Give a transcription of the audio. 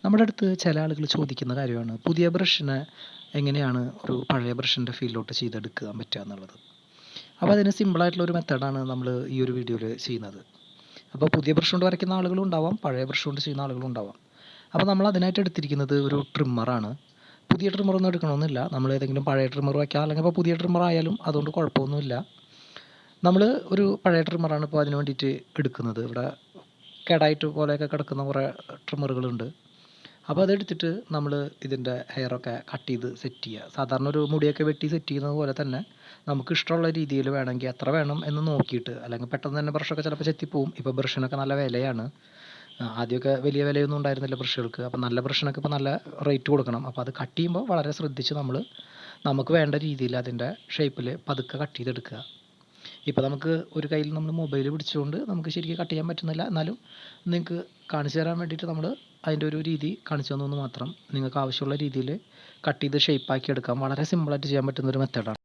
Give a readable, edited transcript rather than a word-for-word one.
നമ്മുടെ അടുത്ത് ചില ആളുകൾ ചോദിക്കുന്ന കാര്യമാണ് പുതിയ ബ്രഷിനെ എങ്ങനെയാണ് ഒരു പഴയ ബ്രഷിൻ്റെ ഫീലിലോട്ട് ചെയ്തെടുക്കാൻ പറ്റുക എന്നുള്ളത്. അപ്പോൾ അതിന് സിമ്പിളായിട്ടുള്ളൊരു മെത്തേഡാണ് നമ്മൾ ഈ ഒരു വീഡിയോയിൽ ചെയ്യുന്നത്. അപ്പോൾ പുതിയ ബ്രഷ് കൊണ്ട് വരയ്ക്കുന്ന ആളുകളും ഉണ്ടാവാം, പഴയ ബ്രഷ് കൊണ്ട് ചെയ്യുന്ന ആളുകളും ഉണ്ടാവാം. അപ്പോൾ നമ്മൾ അതിനായിട്ട് എടുത്തിരിക്കുന്നത് ഒരു ട്രിമ്മറാണ്. പുതിയ ട്രിമ്മറൊന്നും എടുക്കണമെന്നില്ല. നമ്മൾ ഏതെങ്കിലും പഴയ ട്രിമ്മർ വയ്ക്കാം, അല്ലെങ്കിൽ ഇപ്പോൾ പുതിയ ട്രിമ്മർ ആയാലും അതുകൊണ്ട് കുഴപ്പമൊന്നുമില്ല. നമ്മൾ ഒരു പഴയ ട്രിമ്മറാണ് ഇപ്പോൾ അതിന് വേണ്ടിയിട്ട് എടുക്കുന്നത്. ഇവിടെ കേടായിട്ട് പോലെയൊക്കെ കിടക്കുന്ന കുറേ ട്രിമ്മറുകളുണ്ട്. അപ്പോൾ അതെടുത്തിട്ട് നമ്മൾ ഇതിൻ്റെ ഹെയറൊക്കെ കട്ട് ചെയ്ത് സെറ്റ് ചെയ്യുക. സാധാരണ ഒരു മുടിയൊക്കെ വെട്ടി സെറ്റ് ചെയ്യുന്നത് പോലെ തന്നെ നമുക്ക് ഇഷ്ടമുള്ള രീതിയിൽ വേണമെങ്കിൽ എത്ര വേണം എന്ന് നോക്കിയിട്ട്, അല്ലെങ്കിൽ പെട്ടെന്ന് തന്നെ ബ്രഷൊക്കെ ചിലപ്പോൾ ചെത്തിപ്പോവും. ഇപ്പോൾ ബ്രഷിനൊക്കെ നല്ല വിലയാണ്. ആദ്യമൊക്കെ വലിയ വിലയൊന്നും ഉണ്ടായിരുന്നില്ല ബ്രഷുകൾക്ക്. അപ്പോൾ നല്ല ബ്രഷിനൊക്കെ ഇപ്പോൾ നല്ല റേറ്റ് കൊടുക്കണം. അപ്പോൾ അത് കട്ട് ചെയ്യുമ്പോൾ വളരെ ശ്രദ്ധിച്ച് നമുക്ക് വേണ്ട രീതിയിൽ അതിൻ്റെ ഷേപ്പിൽ പതുക്കെ കട്ട് ചെയ്തെടുക്കുക. ഇപ്പോൾ നമുക്ക് ഒരു കയ്യിൽ നമ്മൾ മൊബൈൽ പിടിച്ചുകൊണ്ട് നമുക്ക് ശരിക്കും കട്ട് ചെയ്യാൻ പറ്റുന്നില്ല. എന്നാലും നിങ്ങൾക്ക് കാണിച്ചു തരാൻ വേണ്ടിയിട്ട് നമ്മൾ അതിൻ്റെ ഒരു രീതി കാണിച്ചു തന്നു മാത്രം. നിങ്ങൾക്ക് ആവശ്യമുള്ള രീതിയിൽ കട്ട് ചെയ്ത് ഷേപ്പാക്കി എടുക്കാം. വളരെ സിമ്പിളായിട്ട് ചെയ്യാൻ പറ്റുന്നൊരു മെത്തേഡാണ്.